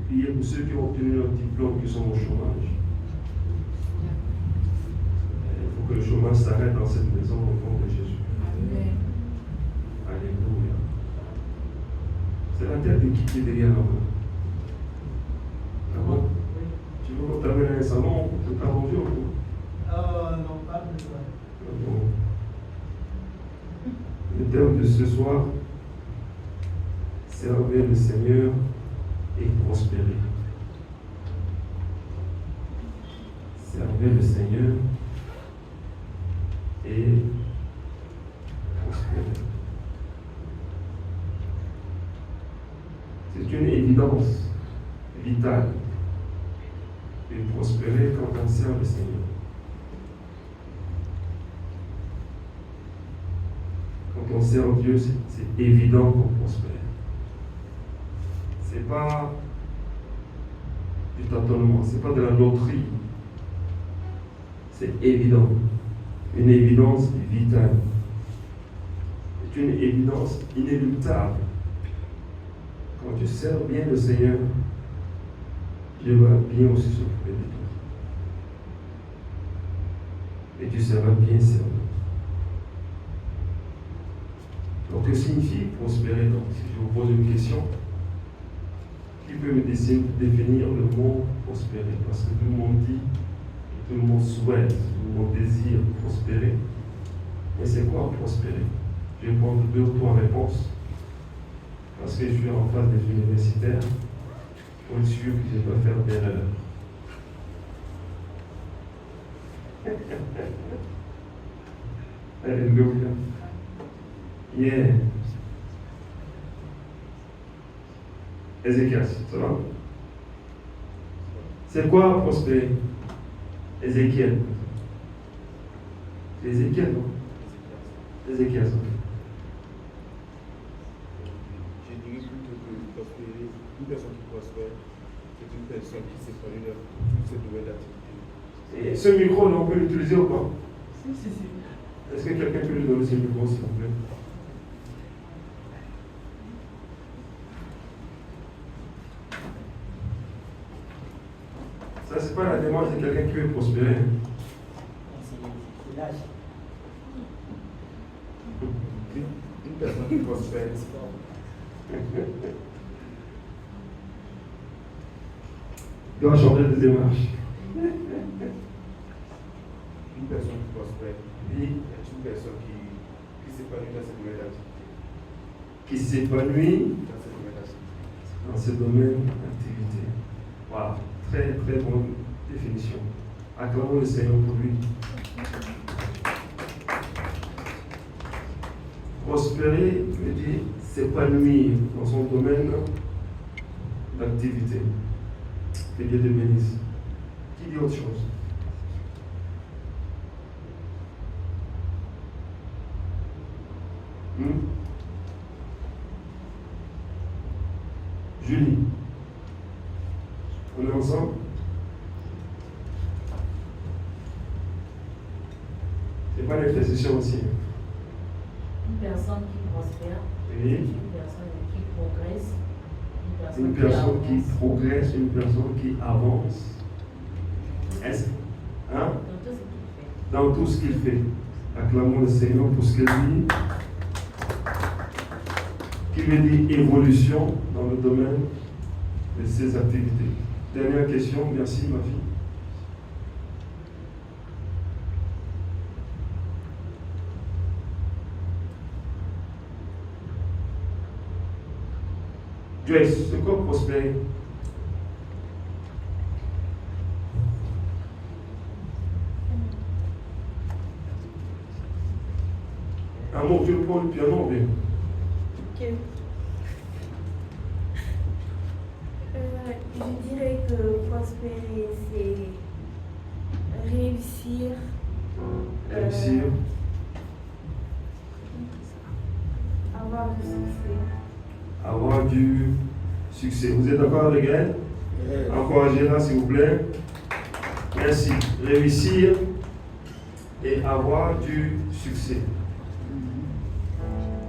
Priez pour ceux qui ont obtenu leur diplôme, qui sont au chômage. Il faut que le chômage s'arrête dans cette maison au nom de Jésus. Amen. Alléluia. C'est la tête de qui est derrière la main. Ah bon? Tu veux qu'on t'amène à un salon pour t'arranger ou quoi? Non, pas de ça. Bon. Le thème de ce soir, servir le Seigneur et prospérer. Servir le Seigneur et prospérer. C'est une évidence vitale de prospérer quand on sert le Seigneur. Quand on sert Dieu, c'est évident qu'on prospère. C'est pas du tâtonnement, c'est pas de la loterie. C'est évident. Une évidence vitale. C'est une évidence inéluctable. Quand tu sers bien le Seigneur, Dieu va bien aussi s'occuper de toi. Et tu seras bien servi. Donc, que signifie prospérer? Donc, si je vous pose une question, qui peut me définir le mot prospérer? Parce que tout le monde dit, tout le monde souhaite, tout le monde désire prospérer. Mais c'est quoi prospérer? Je vais prendre 2 ou 3 réponses. Parce que je suis en face des universitaires, pour être sûr que je ne vais pas faire d'erreur. Alléluia. Yeah. Ézéchias, ça va? C'est quoi prospérer? Ézéchiel. C'est Ézéchiel, non? Ézéchias, ok. Je dirais plutôt que prospérer, une personne qui prospère, c'est une personne qui s'épanouit dans toutes ses nouvelles activités. Et ce micro, là, on peut l'utiliser ou pas? Si. Est-ce que quelqu'un peut lui donner ce micro, s'il vous plaît? Ça, c'est pas la démarche de quelqu'un qui veut prospérer. C'est l'âge. Une personne qui prospère, Il doit changer de démarche. une personne qui prospère Oui. est une personne qui s'épanouit dans ses nouvelles activités. Qui s'épanouit Dans ses nouvelles activités. dans ce domaine d'activité. Wow. Très, très bonne définition. Acclamons le Seigneur pour lui. Prospérer veut dire s'épanouir dans son domaine d'activité. Que Dieu te bénisse. Qui dit autre chose? Julie. On est ensemble? C'est pas l'expression aussi. Une personne qui prospère, Oui. une personne qui progresse, Une personne qui progresse, une personne qui avance. Est-ce, hein? dans tout ce qu'il fait. Dans tout ce qu'il fait. Acclamons le Seigneur pour ce qu'il dit. Qui veut dire évolution dans le domaine de ses activités. Dernière question, merci ma fille. Joyce, c'est quoi prospérer? Un mot, tu le prends le piano, bien. Ok. Je dirais que prospérer, c'est réussir. Réussir. Avoir du succès. Avoir du succès. Vous êtes d'accord avec elle? Encouragez-la, s'il vous plaît. Merci. Réussir et avoir du succès.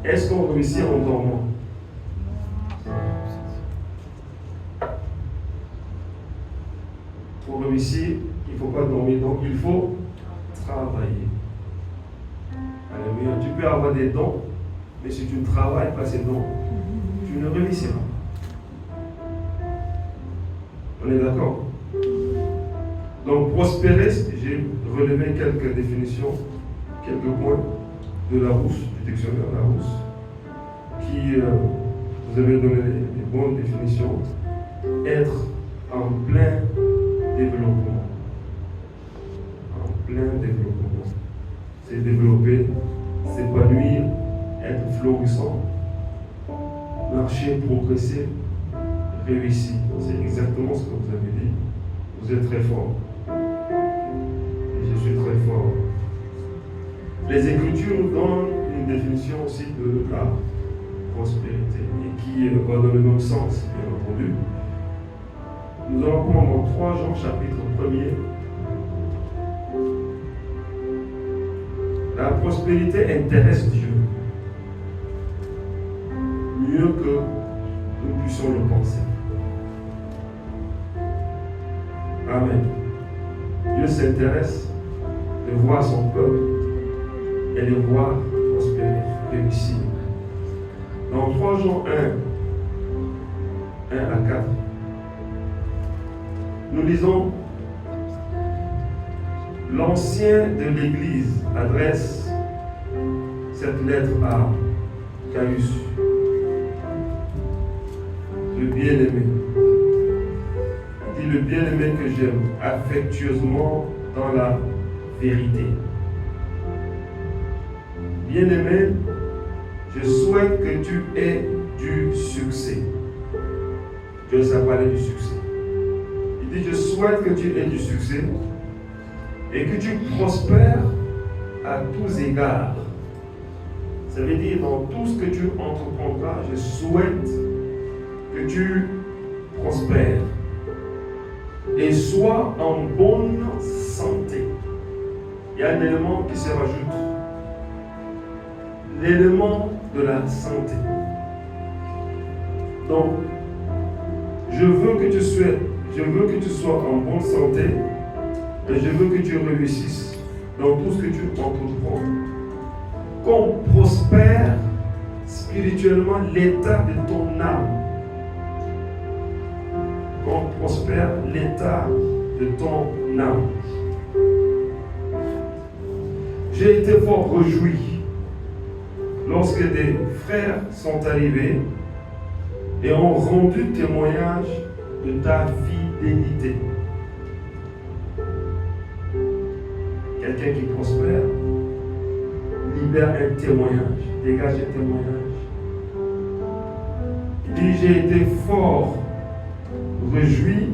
Est-ce qu'on réussit en dormant? Pour réussir, il ne faut pas dormir, donc il faut travailler. Alléluia. Tu peux avoir des dons, mais si tu ne travailles pas ces dons, tu ne réussiras pas. On est d'accord? Donc prospérer, j'ai relevé quelques définitions, quelques points de Larousse, du dictionnaire Larousse, qui vous avez donné des bonnes définitions. Être en plein développement. En plein développement. C'est développer, s'épanouir, être florissant, marcher, progresser, réussir. C'est exactement ce que vous avez dit. Vous êtes très fort. Et je suis très fort. Les Écritures nous donnent une définition aussi de la prospérité et qui va dans le même sens, bien entendu. Nous allons prendre dans 3 Jean chapitre 1er. La prospérité intéresse Dieu mieux que nous puissions le penser. Amen. Dieu s'intéresse de voir son peuple et de voir prospérer, réussir. Dans 3 Jean 1 à 4, nous lisons: l'ancien de l'Église adresse cette lettre à Gaius, le bien-aimé. Il dit: le bien-aimé que j'aime affectueusement dans la vérité. Bien-aimé, je souhaite que tu aies du succès. Dieu s'est parlé du succès. Il dit: je souhaite que tu aies du succès et que tu prospères à tous égards. Ça veut dire, dans tout ce que tu entreprendras, je souhaite que tu prospères et sois en bonne santé. Il y a un élément qui se rajoute: l'élément de la santé. Donc, je veux que tu sois en bonne santé et je veux que tu réussisses dans tout ce que tu entreprends. Qu'on prospère spirituellement l'état de ton âme. Qu'on prospère l'état de ton âme. J'ai été fort réjoui lorsque des frères sont arrivés et ont rendu témoignage de ta fidélité. Quelqu'un qui prospère libère un témoignage, dégage un témoignage. Il dit: j'ai été fort réjoui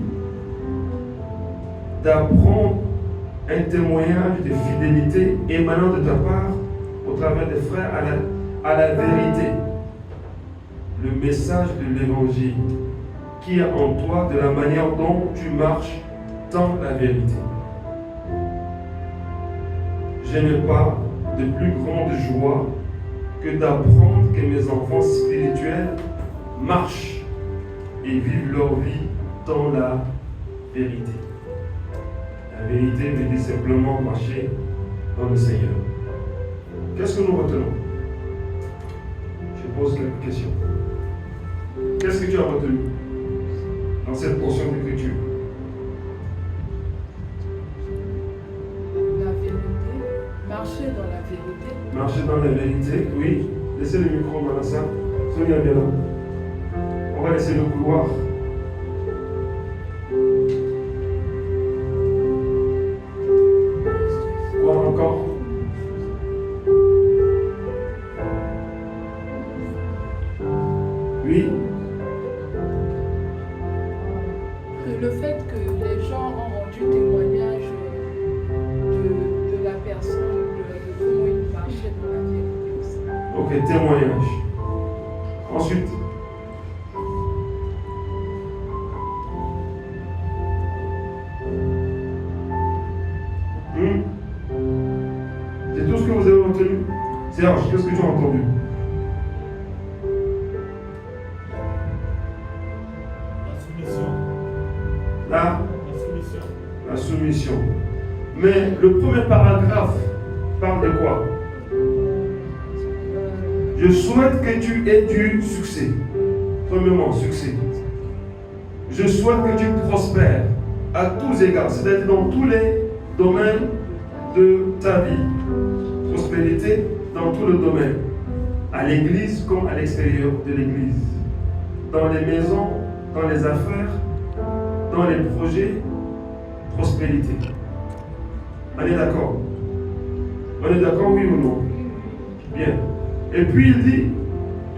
d'apprendre un témoignage de fidélité émanant de ta part au travers des frères à la vérité, le message de l'évangile qui est en toi, de la manière dont tu marches dans la vérité. Je n'ai pas de plus grande joie que d'apprendre que mes enfants spirituels marchent et vivent leur vie dans la vérité. La vérité veut dire simplement marcher dans le Seigneur. Qu'est-ce que nous retenons? Je pose quelques questions. Qu'est-ce que tu as retenu dans cette portion d'écriture? La vérité. Marcher dans la vérité. Marcher dans la vérité, oui. Laissez le micro, Manassa. Sonia, bien là. On va laisser le couloir. Quoi encore? Oui. Le fait que les gens ont rendu témoignage de la personne, de comment il marchait dans la vérité aussi. Ok, témoignage. Ensuite. C'est tout ce que vous avez retenu? Serge, qu'est-ce que tu as entendu? La soumission. Là, La soumission. la soumission. Mais le premier paragraphe parle de quoi? Je souhaite que tu aies du succès. Premièrement, succès. Je souhaite que tu prospères à tous égards, c'est-à-dire dans tous les domaines de ta vie. Prospérité dans tout le domaine, à l'église comme à l'extérieur de l'église, dans les maisons, dans les affaires, dans les projets, prospérité. On est d'accord? On est d'accord, oui ou non? Bien. Et puis il dit,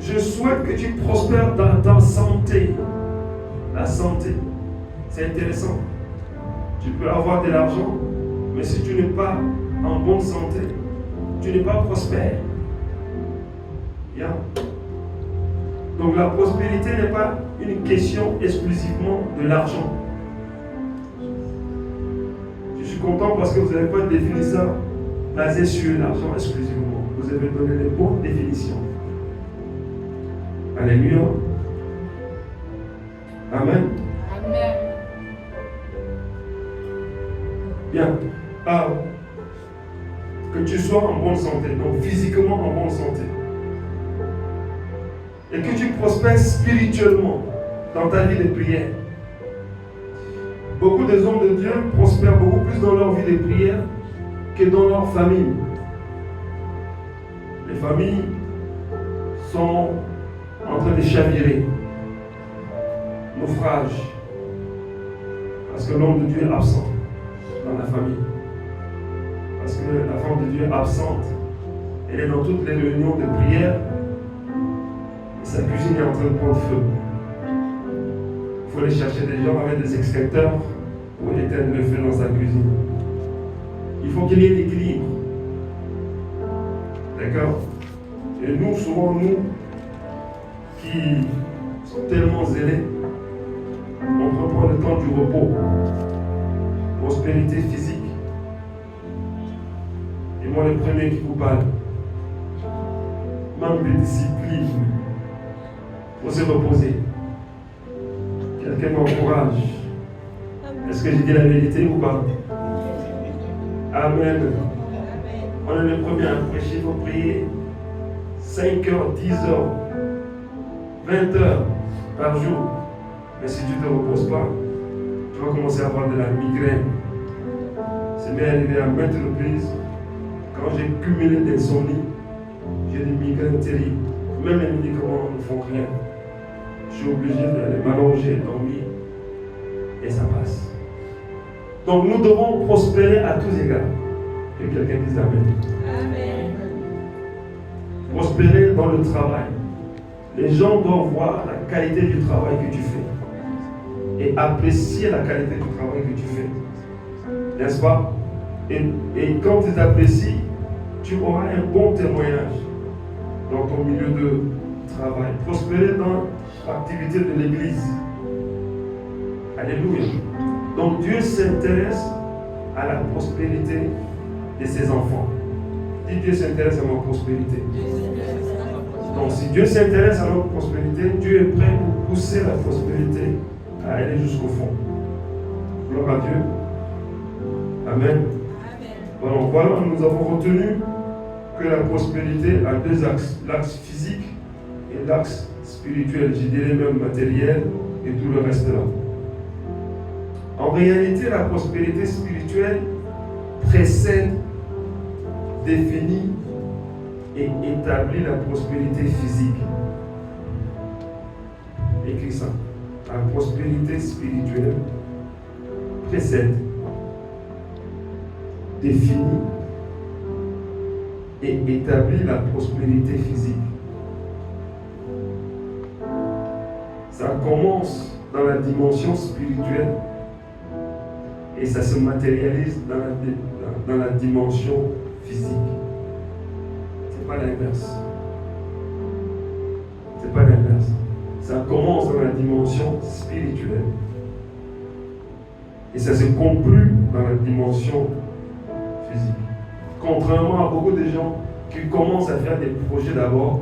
je souhaite que tu prospères dans ta santé. La santé, c'est intéressant. Tu peux avoir de l'argent, mais si tu n'es pas en bonne santé, tu n'es pas prospère. Bien. Donc la prospérité n'est pas une question exclusivement de l'argent. Je suis content parce que vous n'avez pas défini ça basé sur l'argent exclusivement. Vous avez donné les bonnes définitions. Alléluia. Amen. Amen. Bien. Que tu sois en bonne santé, donc physiquement en bonne santé. Et que tu prospères spirituellement dans ta vie de prière. Beaucoup des hommes de Dieu prospèrent beaucoup plus dans leur vie de prière que dans leur famille. Les familles sont en train de chavirer. Naufrage. Parce que l'homme de Dieu est absent dans la famille. Parce que la femme de Dieu est absente. Elle est dans toutes les réunions de prière. Et sa cuisine est en train de prendre feu. Il faut aller chercher des gens avec des extincteurs pour éteindre le feu dans sa cuisine. Il faut qu'il y ait l'équilibre. D'accord? Et nous, souvent, nous, qui sommes tellement zélés, on reprend le temps du repos. Prospérité physique. Et moi, le premier qui vous parle, manque de discipline. Il faut se reposer. Quelqu'un m'encourage. Est-ce que j'ai dit la vérité ou pas? Amen. On est le premier à prêcher, il faut prier 5 heures, 10 heures, 20 heures par jour. Mais si tu ne te reposes pas, tu vas commencer à avoir de la migraine. C'est m'est arrivé à maintes reprises. Quand j'ai cumulé des insomnies, j'ai des migraines terribles. Même les médicaments ne font rien. Je suis obligé d'aller m'allonger, dormir. Et ça passe. Donc nous devons prospérer à tous égards. Que quelqu'un dise Amen. Amen. Prospérer dans le travail. Les gens doivent voir la qualité du travail que tu fais. Et apprécier la qualité du travail que tu fais. N'est-ce pas? Et quand tu t'apprécies, tu auras un bon témoignage dans ton milieu de travail. Prospérer dans l'activité de l'Église. Alléluia. Donc Dieu s'intéresse à la prospérité de ses enfants. Si Dieu s'intéresse à ma prospérité. Donc si Dieu s'intéresse à notre prospérité, Dieu est prêt pour pousser la prospérité à aller jusqu'au fond. Gloire à Dieu. Amen. Alors voilà, nous avons retenu que la prospérité a deux axes, l'axe physique et l'axe spirituel, je dirais même matériel et tout le reste là. En réalité, la prospérité spirituelle précède, définit et établit la prospérité physique. Écris ça. La prospérité spirituelle précède, définit et établit la prospérité physique. Ça commence dans la dimension spirituelle et ça se matérialise dans la dimension physique. C'est pas l'inverse. C'est pas l'inverse. Ça commence dans la dimension spirituelle et ça se conclut dans la dimension physique. Contrairement à beaucoup de gens qui commencent à faire des projets d'abord,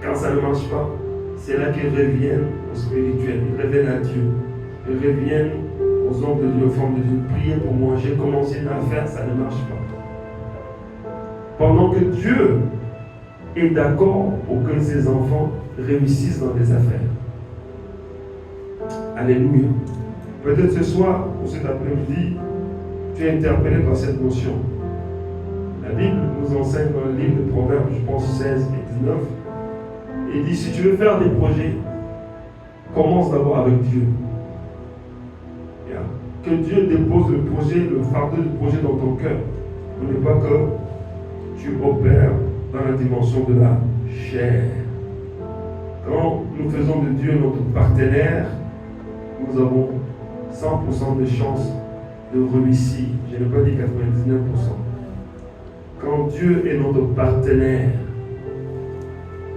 quand ça ne marche pas, c'est là qu'ils reviennent au spirituel, ils reviennent à Dieu, ils reviennent au aux hommes de Dieu, aux femmes de Dieu, priez pour moi, j'ai commencé une affaire, ça ne marche pas. Pendant que Dieu est d'accord pour que ses enfants réussissent dans les affaires. Alléluia. Peut-être ce soir ou cet après-midi, tu es interpellé par cette notion. La Bible nous enseigne dans le livre de Proverbes, je pense 16 et 19, et il dit, si tu veux faire des projets, commence d'abord avec Dieu. Que Dieu dépose le projet, le fardeau du projet dans ton cœur. Ce n'est pas que tu opères dans la dimension de la chair. Quand nous faisons de Dieu notre partenaire, nous avons 100% de chances de réussir. Je n'ai pas dit 99%. Quand Dieu est notre partenaire,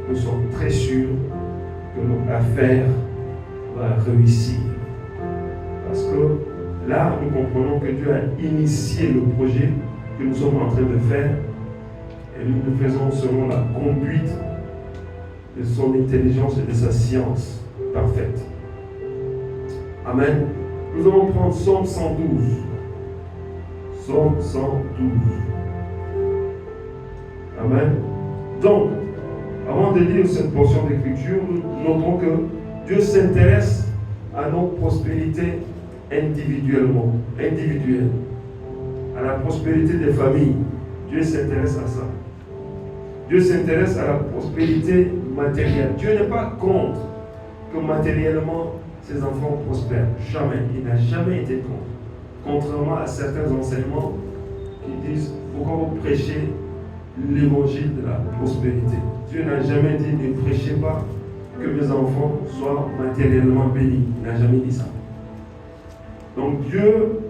nous sommes très sûrs que notre affaire va réussir. Parce que là, nous comprenons que Dieu a initié le projet que nous sommes en train de faire et nous le faisons selon la conduite de son intelligence et de sa science parfaite. Amen. Nous allons prendre Psaume 112. Psaume 112. Amen. Donc, avant de lire cette portion d'écriture, nous notons que Dieu s'intéresse à notre prospérité individuelle, à la prospérité des familles. Dieu s'intéresse à ça. Dieu s'intéresse à la prospérité matérielle. Dieu n'est pas contre que matériellement ses enfants prospèrent. Jamais. Il n'a jamais été contre. Contrairement à certains enseignements qui disent pourquoi vous prêchez l'évangile de la prospérité. Dieu n'a jamais dit ne prêchez pas que mes enfants soient matériellement bénis. Il n'a jamais dit ça. Donc Dieu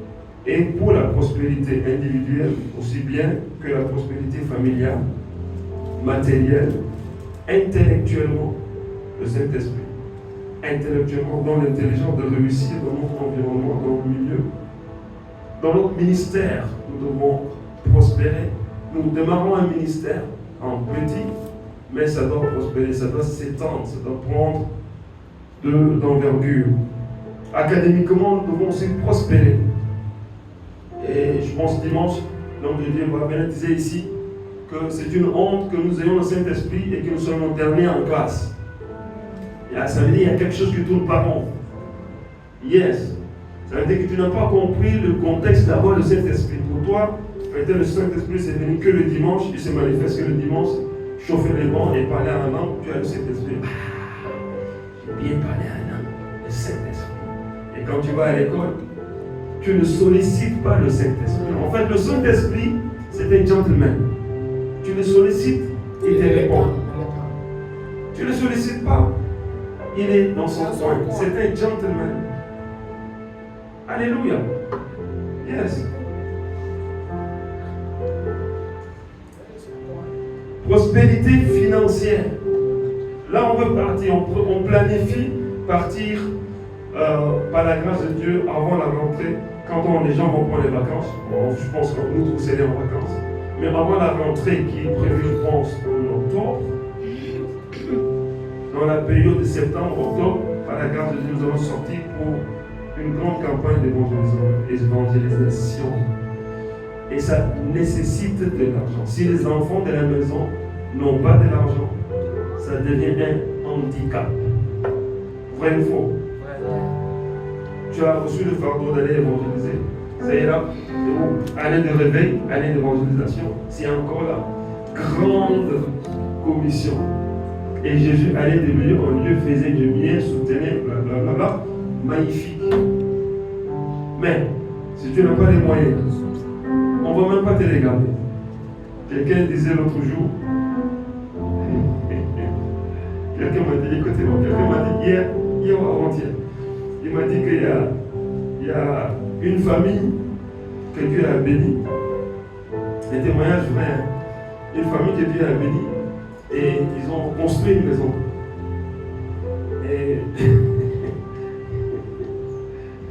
est pour la prospérité individuelle aussi bien que la prospérité familiale, matérielle, intellectuellement, le Saint-Esprit. Intellectuellement, dans l'intelligence de réussir dans notre environnement, dans le milieu. Dans notre ministère, nous devons prospérer. Nous démarrons un ministère en petit, mais ça doit prospérer, ça doit s'étendre, ça doit prendre d'envergure. Académiquement, nous devons aussi prospérer. Et je pense dimanche, l'homme de Dieu Bernard disait ici que c'est une honte que nous ayons le Saint-Esprit et que nous soyons derniers en classe. Ça veut dire qu'il y a quelque chose qui tourne pas rond. Yes. Ça veut dire que tu n'as pas compris le contexte d'avoir le Saint-Esprit. Pour toi, peut-être le Saint-Esprit c'est venu que le dimanche, il se manifeste que le dimanche, chauffer les bancs et parler à un homme, tu as le Saint-Esprit. J'ai bien parlé à un homme, le Saint-Esprit. Et quand tu vas à l'école, tu ne sollicites pas le Saint-Esprit. En fait, le Saint-Esprit, c'est un gentleman. Tu le sollicites, il te répond. Tu ne le sollicites pas. Il est dans son coin. C'est un gentleman. Alléluia. Yes. Prospérité financière. Là, on veut partir, on planifie partir par la grâce de Dieu avant la rentrée. Quand les gens vont prendre les vacances, je pense que nous tous allons en vacances. Mais avant la rentrée qui est prévue, je pense, en octobre, dans la période de septembre-octobre, par la grâce de Dieu, nous allons sortir pour une grande campagne d'évangélisation. Et ça nécessite de l'argent. Si les enfants de la maison n'ont pas de l'argent, ça devient un handicap. Vrai ou faux? Tu as reçu le fardeau d'aller évangéliser. Ça ira. Année de réveil, année d'évangélisation. C'est encore la grande commission. Et Jésus allait de lieu en lieu, faisait du bien, soutenait, blablabla. Magnifique. Mais, si tu n'as pas les moyens, on ne va même pas te regarder. Quelqu'un disait l'autre jour, quelqu'un m'a dit, écoutez-moi, quelqu'un m'a dit hier ou avant-hier, il m'a dit qu'il y a une famille que Dieu a bénie. Les témoignages vrais. Une famille que Dieu a bénie et ils ont construit une maison. Et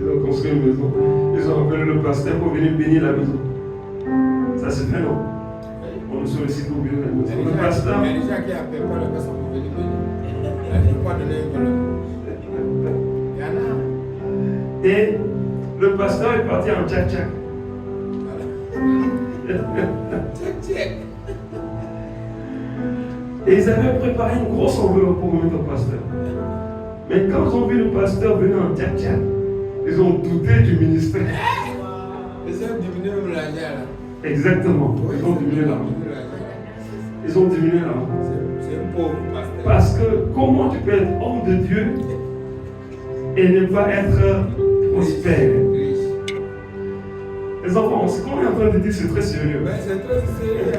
ils ont construit une maison. Ils ont appelé le pasteur pour venir bénir la maison. Ça se fait, non? On nous sollicite pour bénir la maison. Le pasteur. Il y a des gens qui appellent pas le pasteur pour venir bénir. Il ne peut pas donner un enveloppe. Il y en a. Et Le pasteur est parti en tchak-tchak. Check. Et ils avaient préparé une grosse enveloppe pour remettre au pasteur. Mais quand ils ont vu le pasteur venir en tchak-tchak, ils ont douté du ministère. Ils ont diminué même l'argent là. Exactement. Oui, Ils ont diminué l'argent. l'argent. Ils ont diminué l'argent. C'est un pauvre pasteur. Parce que comment tu peux être homme de Dieu et ne pas être prospère? Riche. Les enfants, ce qu'on est en train de dire, c'est très sérieux. Mais c'est très sérieux.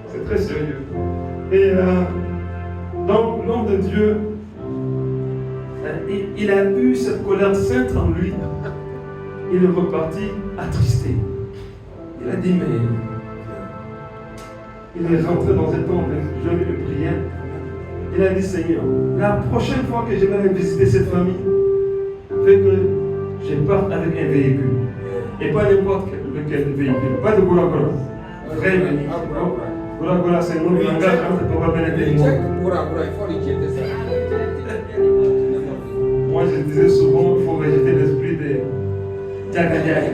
C'est très sérieux. Et donc, l'homme de Dieu, il a eu cette colère sainte en lui. Il est reparti attristé. Il a dit, mais il est rentré dans un temps de jeûne et de prière. Il a dit, Seigneur, la prochaine fois que je vais aller visiter cette famille, fais que je parte avec un véhicule. Et pas n'importe lequel véhicule. Pas de goula goula. Vrai véhicule. Goula goula, c'est un nom de langage entre Papa Ben et moi. Il faut rejeter ça. Moi, je disais souvent, il faut rejeter l'esprit de Djagandiaï.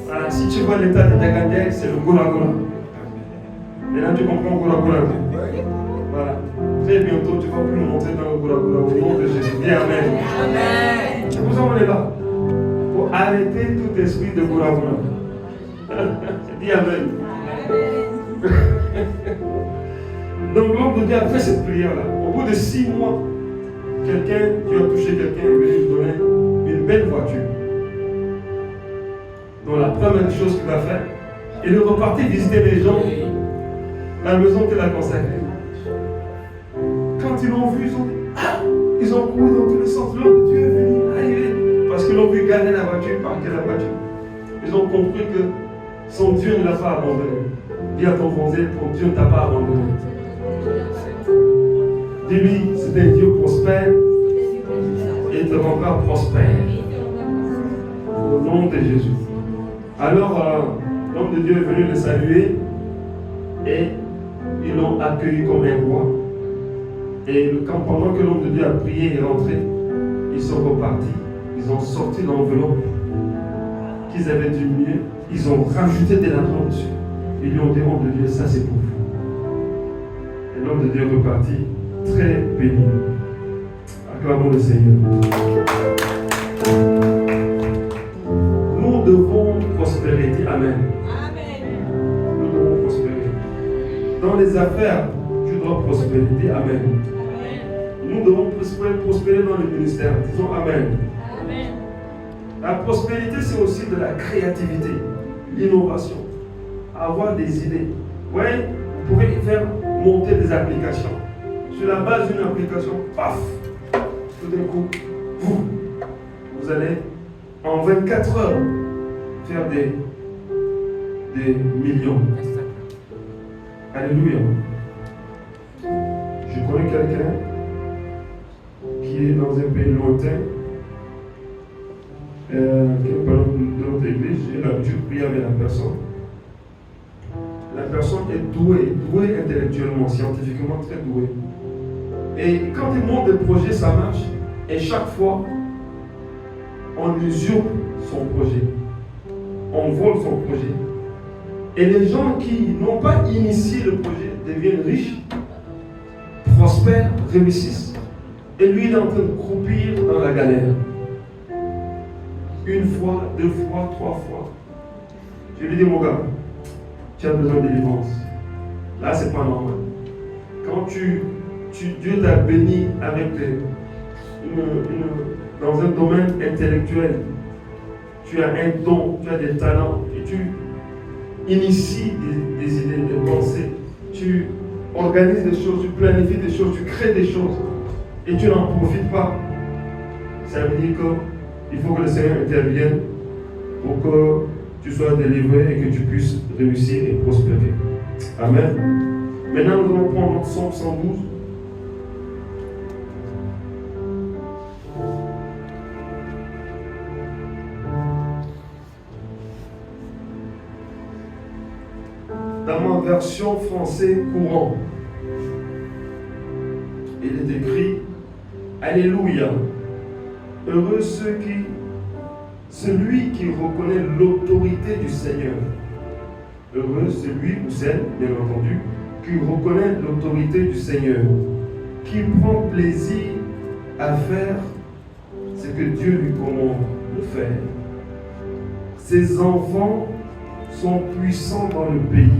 Voilà, si tu vois l'état de Djagandiaï, c'est le goula goula. Maintenant, tu comprends goula goula. Voilà. Très bientôt, tu vas plus nous montrer dans le goula goula. Au nom de Jésus. Dis Amen. Amen. C'est pour ça qu'on est là. Pour arrêter tout esprit de goula goula. Dis Amen. Donc l'homme de Dieu a fait cette prière-là. Au bout de 6 mois, Dieu a touché quelqu'un et lui donner une belle voiture. Donc la première chose qu'il va faire, il est reparti visiter les gens, la maison qu'il a consacrée. Quand ils l'ont vu, ils ont dit, ah, ils ont couru dans tous les sens. L'homme de Dieu est venu, arrivé. Parce qu'ils l'ont vu garder la voiture, parquer la voiture. Ils ont compris que son Dieu ne l'a pas abandonné. Dis à ton voisin, ton Dieu ne t'a pas abandonné. Dis-lui, c'est un Dieu prospère et il te rendra prospère. Au nom de Jésus. Alors, l'homme de Dieu est venu le saluer et ils l'ont accueilli comme un roi. Et pendant que l'homme de Dieu a prié et rentré, ils sont repartis. Ils ont sorti l'enveloppe qu'ils avaient diminuée. Ils ont rajouté de l'argent dessus. Ils lui ont dit, homme de Dieu, ça c'est pour vous. Et l'homme de Dieu est reparti très béni. Acclamons le Seigneur. Nous devons prospérer. Dis Amen. Nous devons prospérer. Dans les affaires, tu dois prospérer. Dis Amen. Nous devons prospérer dans le ministère. Disons Amen. La prospérité, c'est aussi de la créativité, l'innovation, avoir des idées. Oui, vous pouvez faire monter des applications. Sur la base d'une application, paf, tout d'un coup, vous allez en 24 heures faire des millions. Alléluia. Je connais quelqu'un qui est dans un pays lointain, qui est par exemple de notre église. J'ai l'habitude de prier avec la personne. La personne est douée intellectuellement, scientifiquement très douée. Et quand il monte des projets, ça marche. Et chaque fois, on usurpe son projet. On vole son projet. Et les gens qui n'ont pas initié le projet deviennent riches, prospèrent, réussissent. Et lui, il est en train de croupir dans la galère. 1 fois, 2 fois, 3 fois. Je lui dis, mon gars, tu as besoin de délivrance. Là, c'est pas normal. Quand Dieu t'a béni avec dans un domaine intellectuel, tu as un don, tu as des talents, et tu inities des idées, des pensées, tu organises des choses, tu planifies des choses, tu crées des choses, et tu n'en profites pas. Ça veut dire qu'il faut que le Seigneur intervienne pour que tu sois délivré et que tu puisses réussir et prospérer. Amen. Maintenant, nous allons prendre notre Psaume 112. Dans ma version français courant, il est écrit Alléluia. Heureux ceux qui Celui qui reconnaît l'autorité du Seigneur. Heureux celui ou celle, bien entendu, qui reconnaît l'autorité du Seigneur, qui prend plaisir à faire ce que Dieu lui commande de faire. Ses enfants sont puissants dans le pays,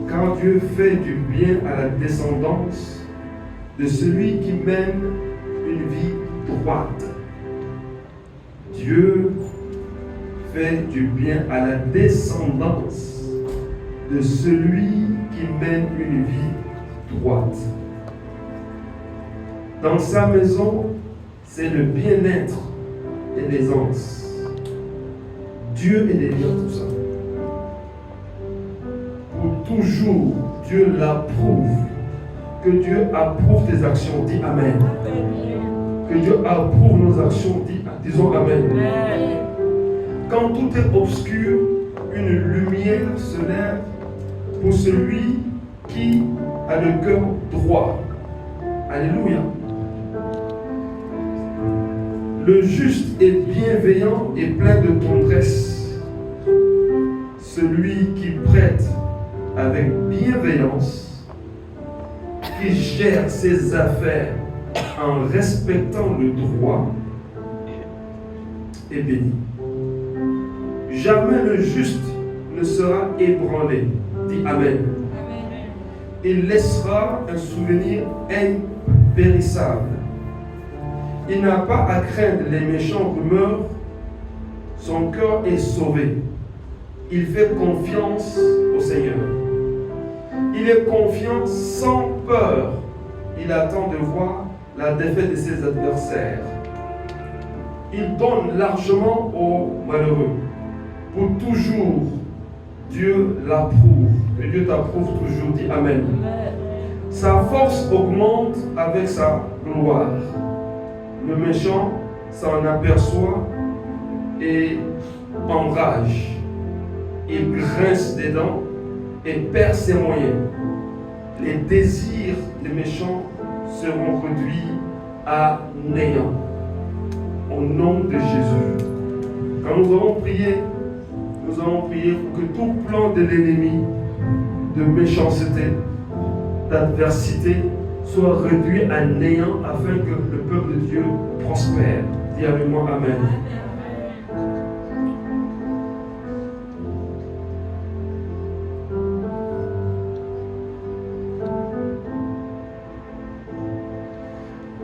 car Dieu fait du bien à la descendance de celui qui mène une vie droite. Dieu fait du bien à la descendance de celui qui mène une vie droite. Dans sa maison, c'est le bien-être et l'aisance. Dieu est derrière tout ça. Pour toujours, Dieu l'approuve. Que Dieu approuve tes actions. Dis Amen. Que Dieu approuve nos actions. Disons Amen. Quand tout est obscur, une lumière se lève pour celui qui a le cœur droit. Alléluia. Le juste est bienveillant et plein de tendresse. Celui qui prête avec bienveillance, qui gère ses affaires en respectant le droit, est béni. Jamais le juste ne sera ébranlé. Dis Amen. Il laissera un souvenir impérissable. Il n'a pas à craindre les méchants rumeurs. Son cœur est sauvé. Il fait confiance au Seigneur. Il est confiant sans peur. Il attend de voir la défaite de ses adversaires. Il donne largement aux malheureux. Pour toujours, Dieu l'approuve. Que Dieu t'approuve toujours. Dis Amen. Sa force augmente avec sa gloire. Le méchant s'en aperçoit et enrage. Il grince des dents et perd ses moyens. Les désirs des méchants seront réduits à néant. Au nom de Jésus. Quand nous avons prié pour que tout plan de l'ennemi, de méchanceté, d'adversité, soit réduit à néant afin que le peuple de Dieu prospère. Dis avec moi Amen.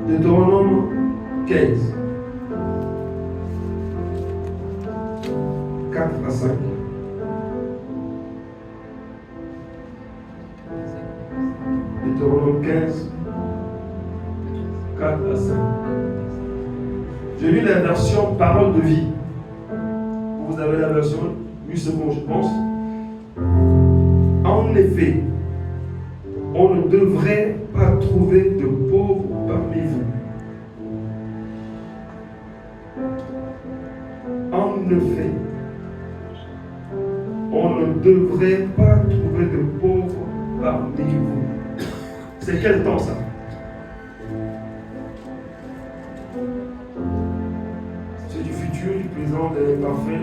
Deutéronome 15. 4 à 5. Deutéronome 15, 4 à 5. J'ai lu la version Parole de vie. Vous avez la version 8 secondes, je pense. En effet, on ne devrait pas trouver de pauvres parmi vous. En effet, on ne devrait pas trouver de pauvres parmi vous. C'est quel temps ça? C'est du futur, du présent, de l'imparfait.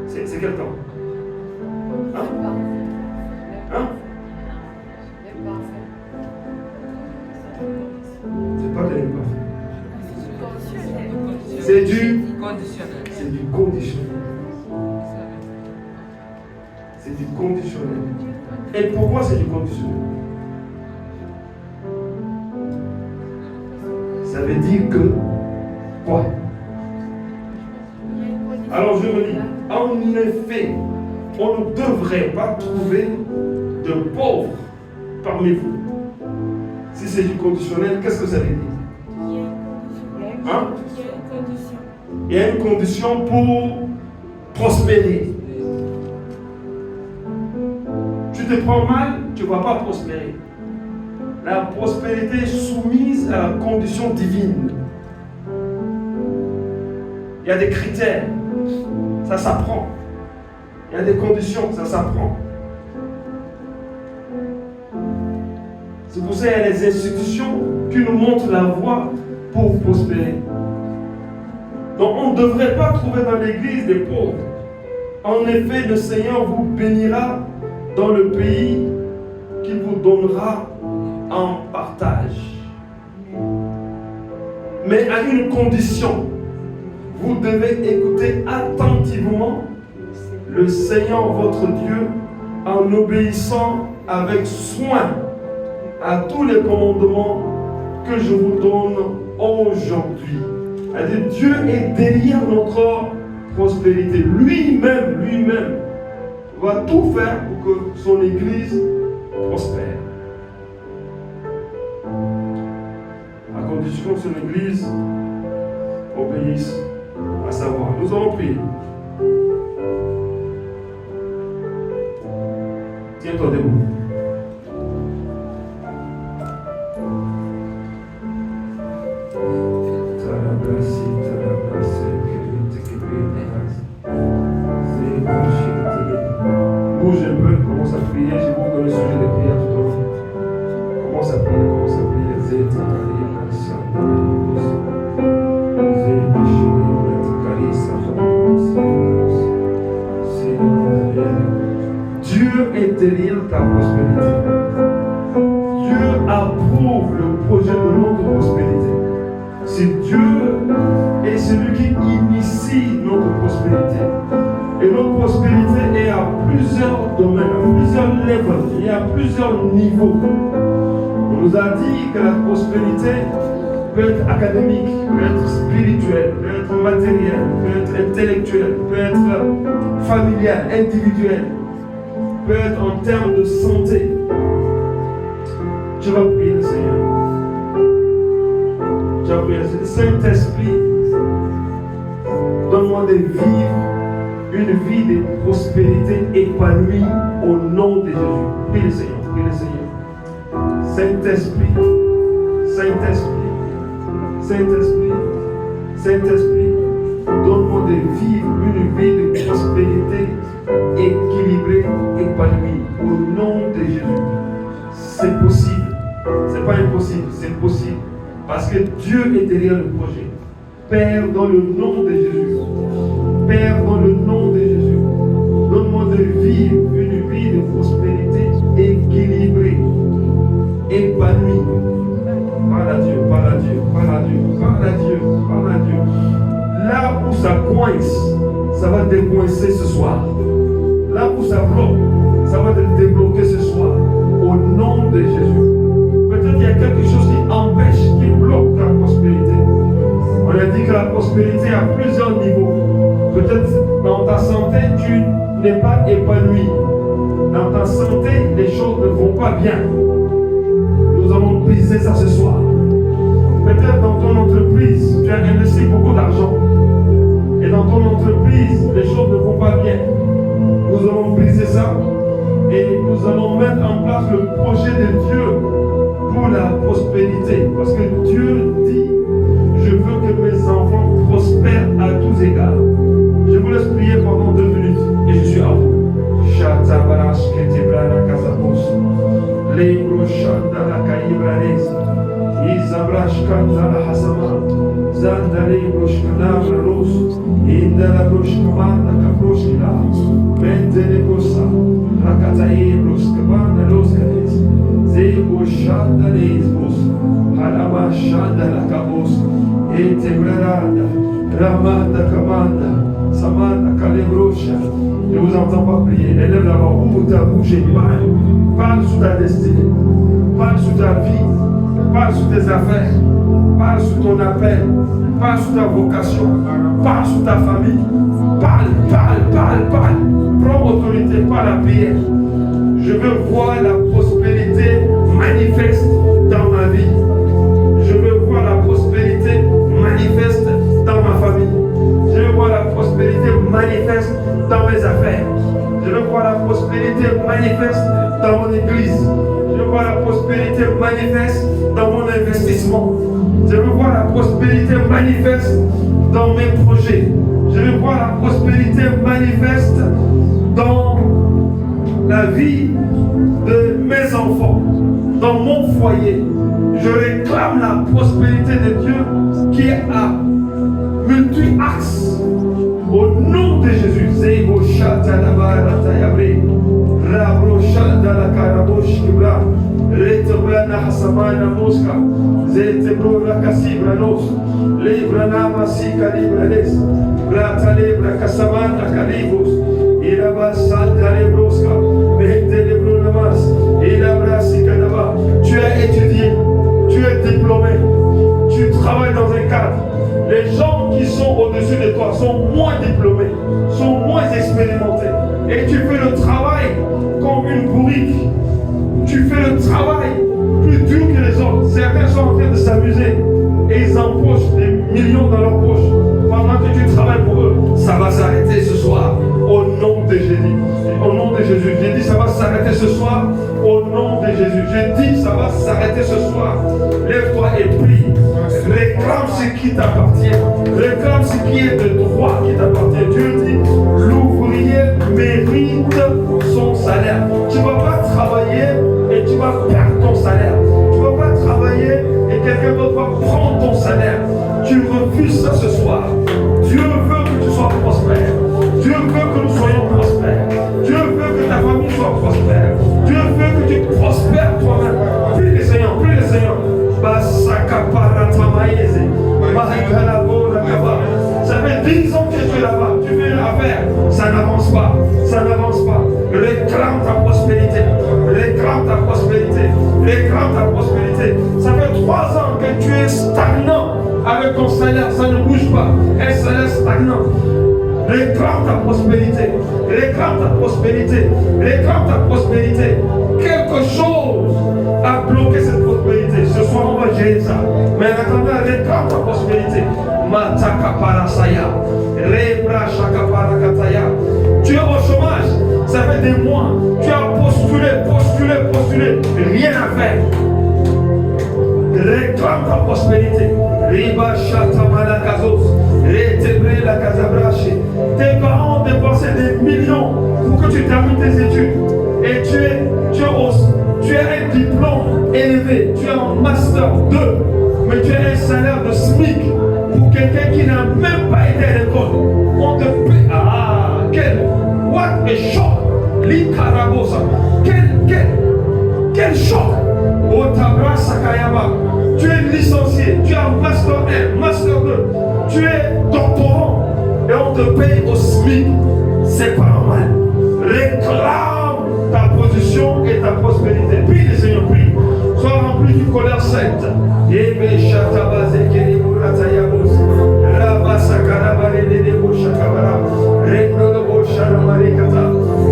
C'est quel temps? Hein? Hein? C'est pas de l'imparfait. C'est du conditionnel. C'est du conditionnel. C'est du conditionnel. Et pourquoi c'est du conditionnel? Ça veut dire que quoi? Alors je me dis, en effet, on ne devrait pas trouver de pauvres parmi vous. Si c'est du conditionnel, qu'est-ce que ça veut dire? Hein? Il y a une condition pour prospérer. Tu te prends mal, tu ne vas pas prospérer. La prospérité est soumise à la condition divine. Il y a des critères, ça s'apprend. Il y a des conditions, ça s'apprend. C'est pour ça qu'il y a les institutions qui nous montrent la voie pour prospérer. Donc on ne devrait pas trouver dans l'église des pauvres. En effet, le Seigneur vous bénira dans le pays qu'il vous donnera en partage. Mais à une condition, vous devez écouter attentivement le Seigneur votre Dieu en obéissant avec soin à tous les commandements que je vous donne aujourd'hui. C'est-à-dire, Dieu est derrière notre prospérité. Lui-même va tout faire pour que son Église prospère. À condition que son Église obéisse à sa voix. Nous allons prier. Tiens-toi debout. Bouge un peu, commence à prier. Je vais vous donner le sujet de prière tout au long. Commence à prier, Dieu est derrière ta prospérité. Dieu approuve le projet de notre prospérité. C'est Dieu est celui qui initie notre prospérité. Et notre prospérité est à plusieurs domaines, à plusieurs levels, et à plusieurs niveaux. On nous a dit que la prospérité peut être académique, peut être spirituelle, peut être matérielle, peut être intellectuelle, peut être familiale, individuelle, peut être en termes de santé. Tu vas prier le Seigneur. Tu vas prier le Seigneur. Saint-Esprit, donne-moi de vivre une vie de prospérité épanouie au nom de Jésus. Prie le Seigneur, prie le Seigneur. Saint-Esprit, Saint-Esprit, Saint-Esprit, Saint-Esprit, donne-moi de vivre une vie de prospérité équilibrée, épanouie au nom de Jésus. C'est possible, c'est pas impossible, c'est possible. Parce que Dieu est derrière le projet. Père, dans le nom de Jésus, Père, dans le nom de Jésus, donne-moi de vivre une vie de prospérité équilibrée, épanouie. Parle à Dieu, parle à Dieu, parle à Dieu, parle à Dieu, parle à Dieu. Là où ça coince, ça va décoincer ce soir. Là où ça bloque, ça va te débloquer ce soir. Au nom de Jésus. Peut-être qu'il y a quelque chose qui empêche, qui bloque ta prospérité. On a dit que la prospérité a plusieurs niveaux. Peut-être dans ta santé, tu n'es pas épanoui. Dans ta santé, les choses ne vont pas bien. Nous allons briser ça ce soir. Peut-être dans ton entreprise, tu as investi beaucoup d'argent. Et dans ton entreprise, les choses ne vont pas bien. Nous allons briser ça. Et nous allons mettre en place le projet de Dieu pour la prospérité. Parce que Dieu dit, je veux que mes enfants prospèrent à tous égards. Je vous laisse prier pendant 2 minutes et je suis à vous. Chatabaras ketebrana kasabos. Lebro chandala kaibranes. Izabrash kandala hasama. Zandale broshkanabra ros. Indala broshkamanda kaproshkila. Mentele brosa. Rakatae broskabanda loskanes. Zebo chandales bros. Halama chandala kabos. Etebrarada. Ramanda kamanda. Samanda Kalebrosha. Je ne vous entends pas prier. Élève la voix. Ouvre ta bouche et parle. Parle sur ta destinée. Parle sur ta vie. Parle sur tes affaires. Parle sur ton appel. Parle sur ta vocation. Parle sur ta famille. Parle, parle, parle, parle. Prends autorité par la prière. Je veux voir la prospérité manifeste dans ma vie. Je veux voir la prospérité manifeste dans ma famille. Je veux voir la prospérité manifeste dans mes affaires. Je veux voir la prospérité manifeste dans mon église. Je veux voir la prospérité manifeste dans mon investissement. Je veux voir la prospérité manifeste dans mes projets. Je veux voir la prospérité manifeste dans la vie de mes enfants, dans mon foyer. Je réclame la prospérité de Dieu qui est à multi-acte Tu as étudié, tu es diplômé, tu travailles dans un cadre. Les gens qui sont au-dessus de toi sont moins diplômés, sont moins expérimentés. Et tu fais le travail comme une bourrique. Tu fais le travail plus dur que les autres. Certains sont en train de s'amuser et ils empochent des millions dans leur poche pendant que tu travailles pour eux. Ça va s'arrêter ce soir au nom de Jésus. Au nom de Jésus. J'ai dit ça va s'arrêter ce soir au nom de Jésus. J'ai dit ça va s'arrêter ce soir. Lève-toi et prie. Réclame ce qui t'appartient. Réclame ce qui est de droit qui t'appartient. Dieu dit l'ouvrier mérite son salaire. Tu ne vas pas travailler et tu vas perdre ton salaire. Tu ne vas pas travailler et quelqu'un d'autre va prendre ton salaire. Tu refuses ça ce soir. Dieu veut que tu sois prospère. Dieu veut que nous soyons prospères. Dieu veut que ta famille soit prospère. Dieu veut que tu prospères toi-même. Prie le Seigneur, prie le Seigneur. Ça fait 10 ans que tu es là-bas. Tu fais une affaire. Ça n'avance pas. Ça n'avance pas. Réclame ta prospérité. Réclame ta prospérité. Réclame ta prospérité. Ça fait 3 ans que tu es stagnant avec ton salaire. Ça ne bouge pas. Un salaire stagnant. Réclame ta prospérité. Réclame ta prospérité. Réclame ta prospérité. Quelque chose a bloqué cette prospérité. Ce soir, on va gérer ça. Mais en attendant, réclame ta prospérité. Mataka parasaya. Rebra shaka parakataya. Tu es au chômage. Ça fait des mois. Tu as postulé. Rien à faire. Réclame ta prospérité. Riba shata malakazos. Retebre la casabrache. Tes parents ont dépensé des millions pour que tu termines tes études. Et tu as un diplôme élevé. Tu as un master 2. Mais tu as un salaire de SMIC pour quelqu'un qui n'a même pas été à l'école. On te paie. What a shock! L'Ikarabosa. Quel choc! Otabra Sakayaba. Tu es licencié, tu as master 1, master 2, tu es doctorant et on te paye au SMIC. C'est pas normal. Réclame ta position et ta prospérité. Prie le Seigneur, prie. Sois rempli du colère sainte. Ebe Shatabaze Keriburatayabos. Rabasakarabarede de Boshakabara. Rendo de Boshanamarikata.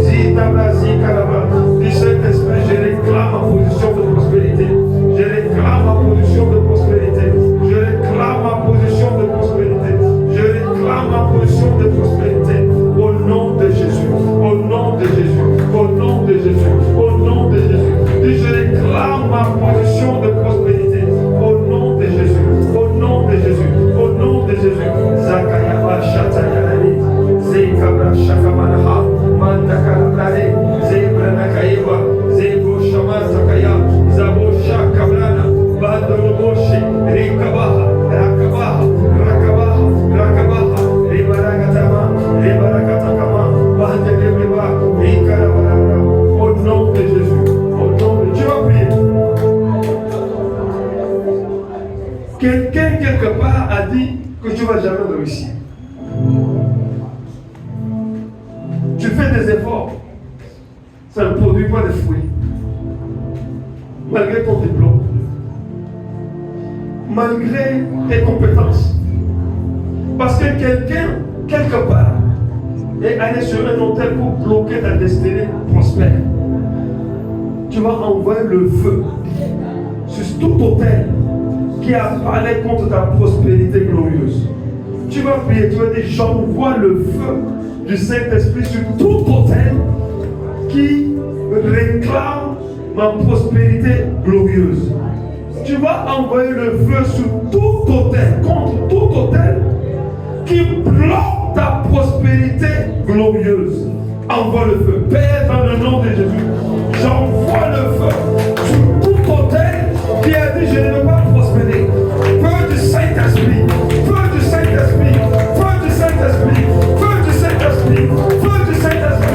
Zitabrazikaraba. Du Saint-Esprit, je réclame ma position de prospérité. Je réclame ma position de prospérité. Je réclame ma position de prospérité. Je réclame ma position de prospérité. Au nom de Jésus. Au nom de Jésus. Au nom de Jésus. Au nom de Jésus. Et je réclame ma position de prospérité. Au nom de Jésus. Au nom de Jésus. Au nom de Jésus. Zakayaba Shatayalani. Zekabra Shakamanaha. Mandakarabrare. Zebranakaiwa. Zebo Shamatakaya. Zabo Shakabrana. Badoloboshi. Rikabaha. Rakabaha. Rakabaha. Rakabaha. Ribaragatama. Ribarakatakama. Bahadebreba. Rikarabarabra. Au nom de Jésus. Au nom de Dieu. Tu vas prier. Quelqu'un quelque part a dit que tu ne vas jamais réussir. Tu fais des efforts, ça ne produit pas de fruits. Malgré ton diplôme, malgré tes compétences. Parce que quelqu'un, quelque part, est allé sur un hôtel pour bloquer ta destinée prospère. Tu vas envoyer le feu sur tout hôtel qui a parlé contre ta prospérité glorieuse. Tu vas prier, tu vas dire, j'envoie le feu du Saint-Esprit sur tout hôtel qui réclame ma prospérité glorieuse. Tu vas envoyer le feu sur tout hôtel, contre tout hôtel qui bloque ta prospérité glorieuse. Envoie le feu. Père, dans le nom de Jésus, j'envoie le feu sur tout hôtel qui a dit je ne veux pas prospérer. Feu du Saint-Esprit, feu du Saint-Esprit, feu du Saint-Esprit, feu du Saint-Esprit, feu du Saint-Esprit.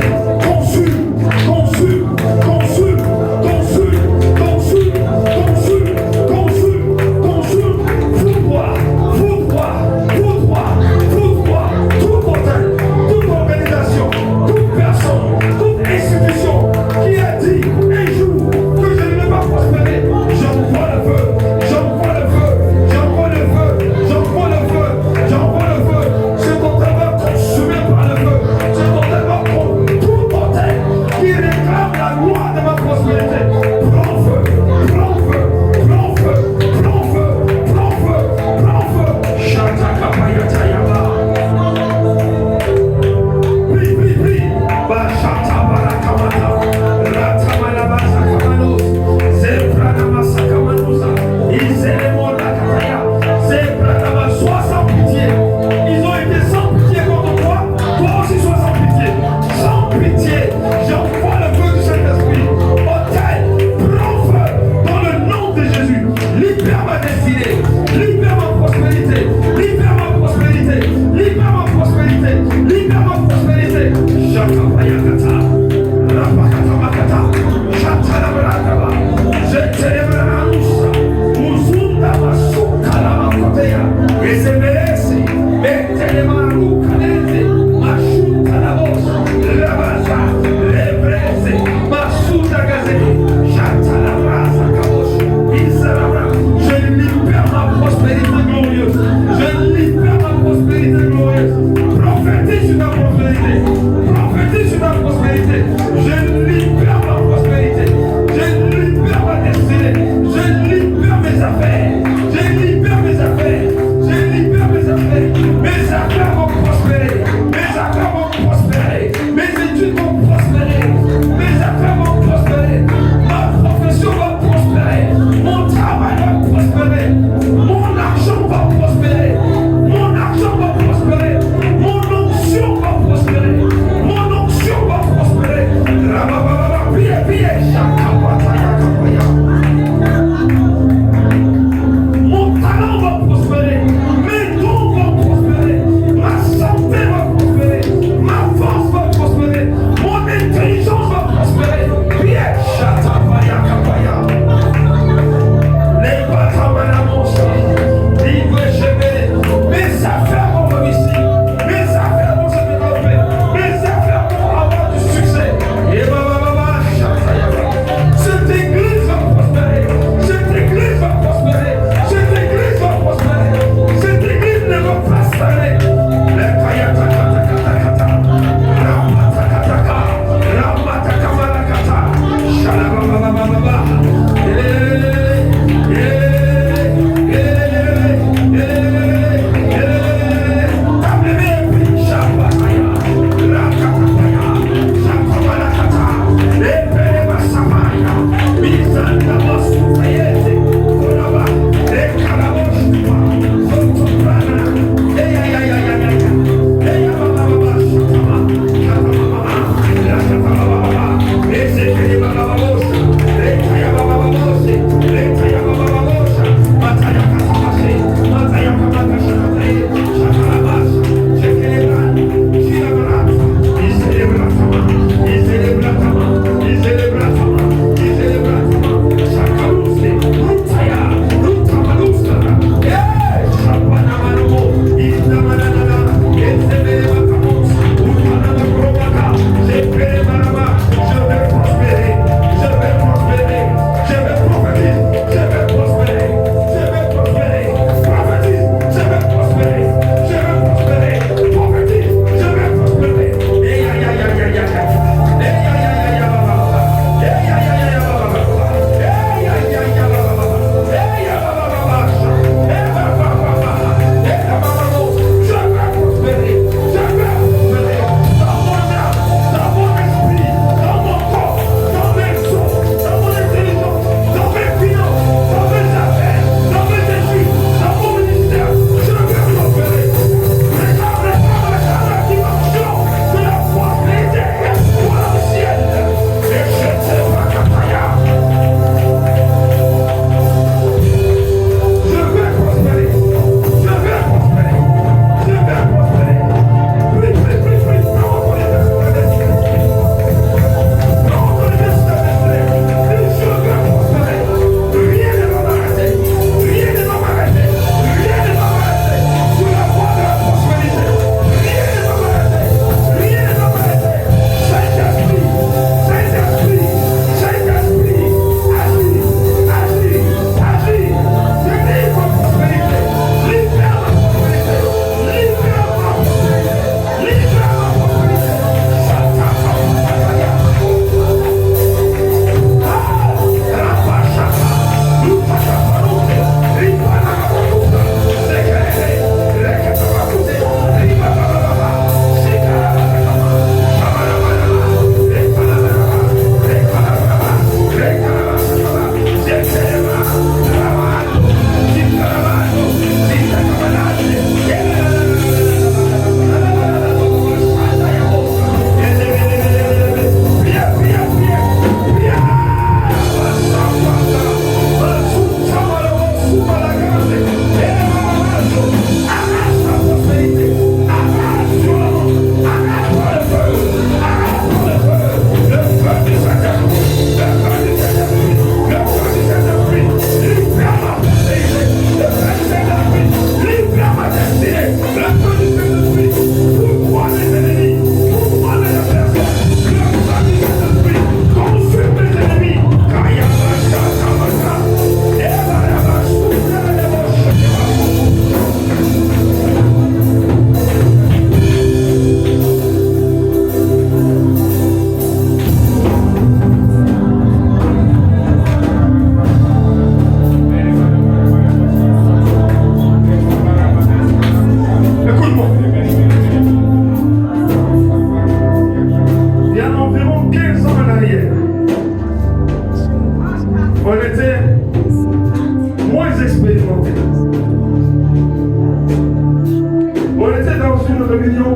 une réunion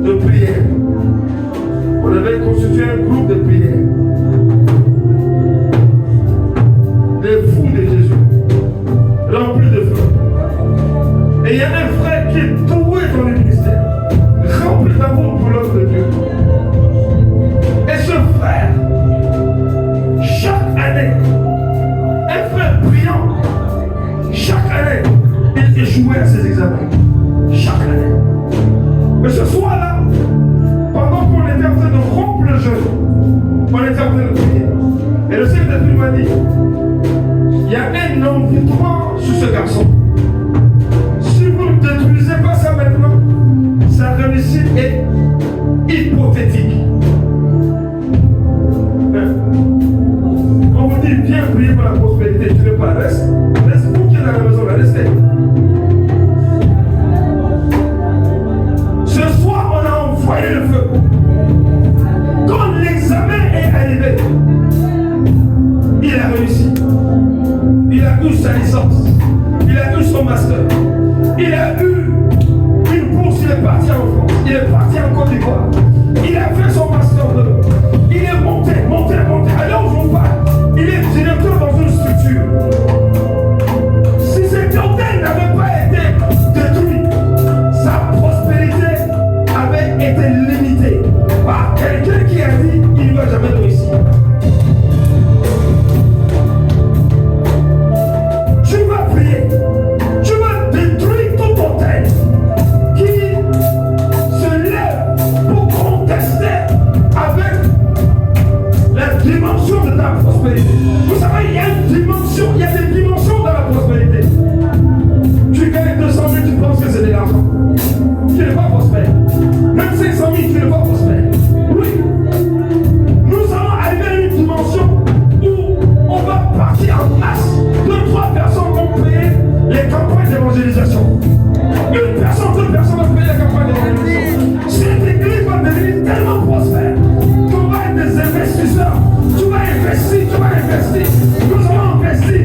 de prière. On avait constitué un groupe de prière. Des fous de Jésus, remplis de feu. Et il y a un frère qui est doué dans le ministère, rempli d'amour pour l'œuvre de Dieu. Et ce frère, chaque année, un frère brillant, chaque année, il échouait à ses examens. Chaque année. Mais ce soir-là, pendant qu'on était en train de rompre le jeûne, on était en train de prier. Et le Saint-Esprit m'a dit, il y a un envoûtement sur ce garçon. Si vous ne détruisez pas ça maintenant, sa réussite est hypothétique. On vous dit, viens prier pour la prospérité, tu ne veux pas, reste vous qui êtes dans la maison, restez. Ce soir, on a envoyé le feu. Quand l'examen est arrivé, il a réussi. Il a eu sa licence. Il a eu son master. Il a eu une bourse. Il est parti en France. Il est parti en Côte d'Ivoire. Il a fait son master 2. Il est monté. Alors je vous parle, il est directeur dans une structure. Si cet hôtel n'avait pas été détruit, sa prospérité avait été limitée par quelqu'un qui a dit il ne va jamais réussir. Tu vas prier, tu vas détruire tout hôtel qui se lève pour contester avec la dimension de ta prospérité. Vous savez, il y a une dimension, il y a des dimensions dans la prospérité. Tu gagnes 200 000, tu penses que c'est de l'argent. Tu n'es pas prospère. Même 500 000, tu n'es pas prospère. Oui. Nous allons arriver à une dimension où on va partir en masse. 2-3 personnes vont payer les campagnes d'évangélisation. Une personne, 2 personnes vont payer les campagnes d'évangélisation. Cette église va devenir tellement prospère qu'on va être des investisseurs. Tu vas investir. Nous allons investir.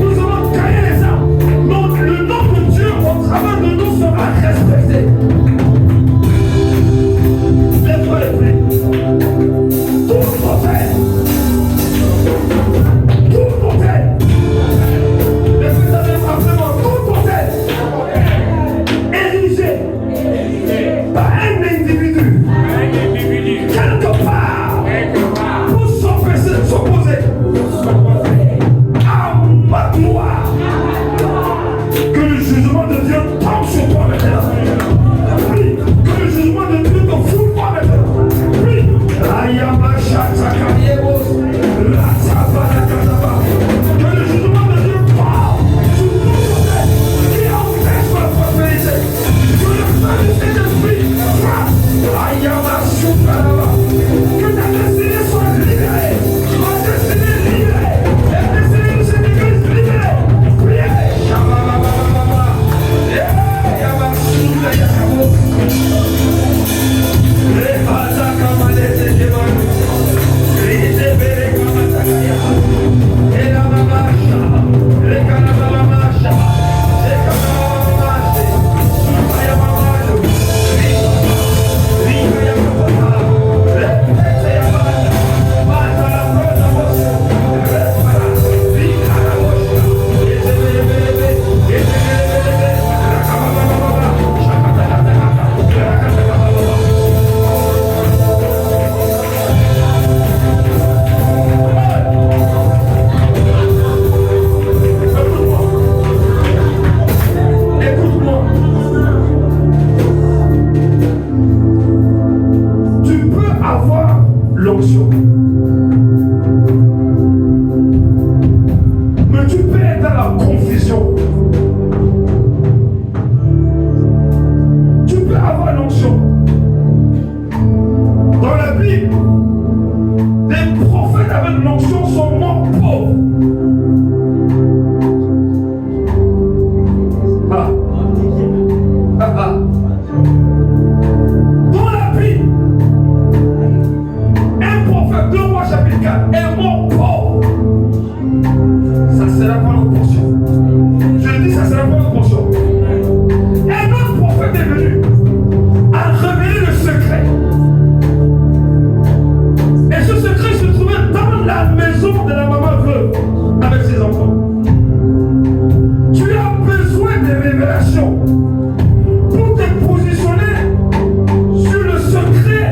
Nous allons gagner les âmes. Donc le nom de Dieu au travers de nous sera respecté. Lève-toi les pieds. Tout hôtel. Tout hôtel érigé pour te positionner sur le secret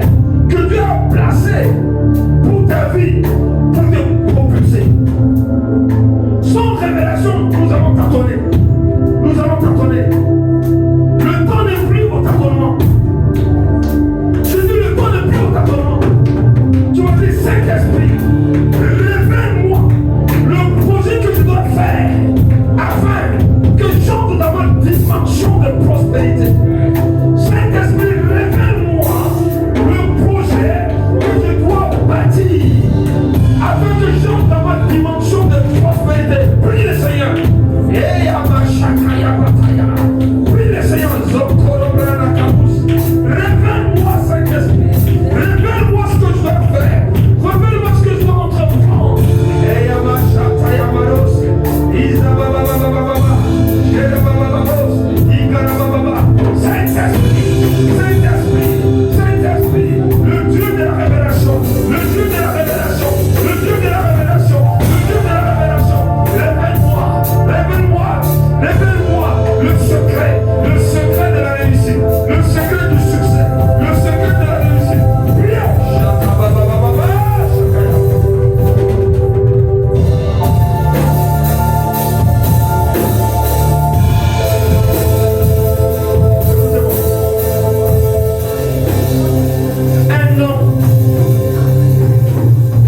que Dieu a placé pour ta vie, pour te propulser. Sans révélation, nous allons tâtonner. Nous allons tâtonner. Le temps n'est plus au tâtonnement. Je dis le temps n'est plus au tâtonnement. Tu vas dire, Saint-Esprit, révèle-moi le projet que tu dois faire afin que j'entre dans ma dimension de prospérité. Saint-Esprit, révèle-moi le projet que je dois bâtir afin que j'entre dans ma dimension de prospérité. Prie le Seigneur. Et prie le Seigneur. Révèle-moi, Saint-Esprit. Révèle-moi ce que je dois faire. Révèle-moi ce que je dois entreprendre. Saint-Esprit, Saint-Esprit, Saint-Esprit, le Dieu de la révélation, le Dieu de la révélation, le Dieu de la révélation, le Dieu de la révélation. Révèle-moi, révèle-moi, révèle-moi le secret de la réussite, le secret du succès, le secret de la réussite. Un homme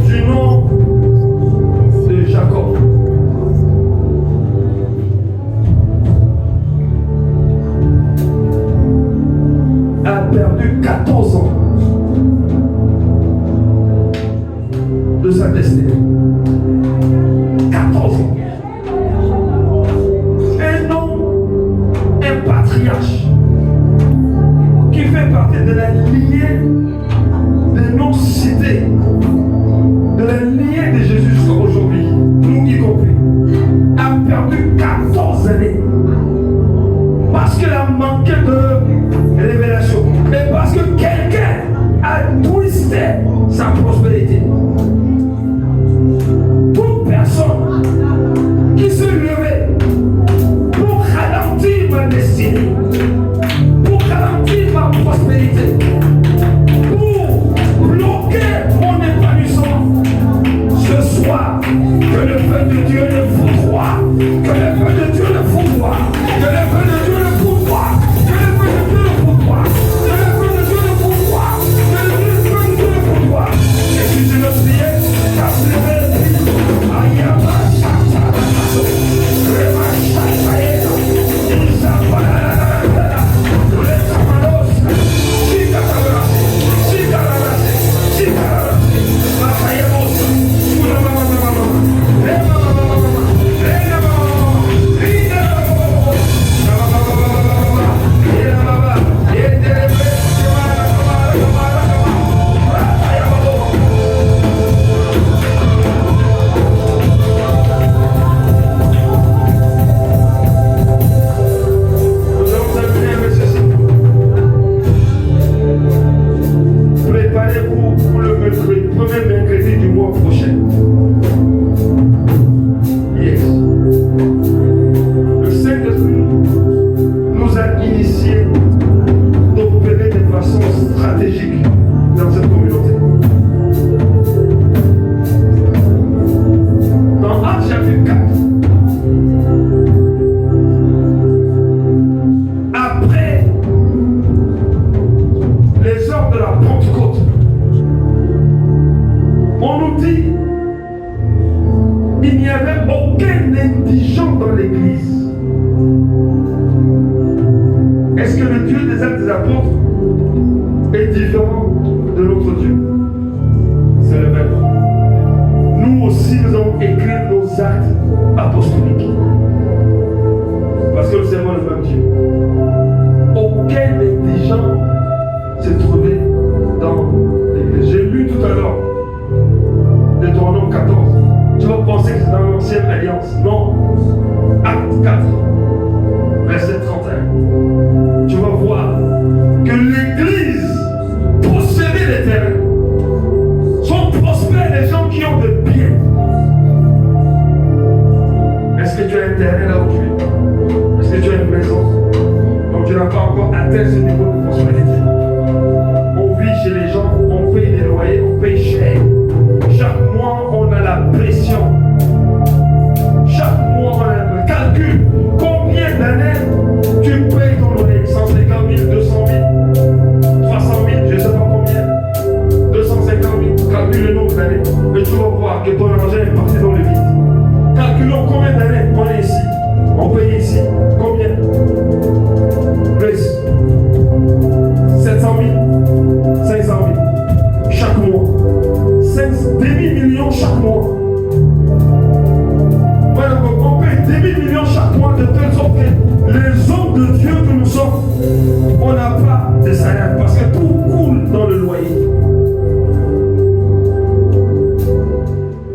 du nom de Jacob a perdu 14 ans de sa destinée. 14 ans. Un homme, un patriarche qui fait partie de la lignée des non-cités, de la lignée de Jésus jusqu'à aujourd'hui, nous y compris, a perdu 14 années parce qu'elle a manqué de révélation, mais parce que quelqu'un a twisté sa prospérité. Toute personne qui se levait pour ralentir ma destinée, pour ralentir ma prospérité, pour bloquer mon épanouissement, ce soir, que le feu de Dieu le foudroie, que le feu de Dieu le foudroie, que le feu de Dieu le foudroie, que le feu de Dieu le foudroie, que le feu de Dieu le foudroie, que le feu de Dieu le foudroie. Et si tu le priais, car tu le Est-ce que tu as un terrain là où tu es? Est-ce que tu as une maison? atteint ce niveau de prospérité. On vit chez les gens, on paye des loyers, on paye cher. Chaque mois, on a la pression. Chaque mois, on a le calcul. Combien d'années tu payes ton loyer? 150 000, 200 000, 300 000, je ne sais pas combien. 250 000. Calcule le nombre d'années. Et tu vas voir que ton argent est parti dans le vide. Calculons combien d'années on est ici. On paye ici. Combien? Plus. 700 000, 500 000 chaque mois. 2 000 millions chaque mois. Voilà, on paye 2 000 millions chaque mois de telle sorte que les hommes de Dieu que nous sommes, on n'a pas de salaire parce que tout coule dans le loyer.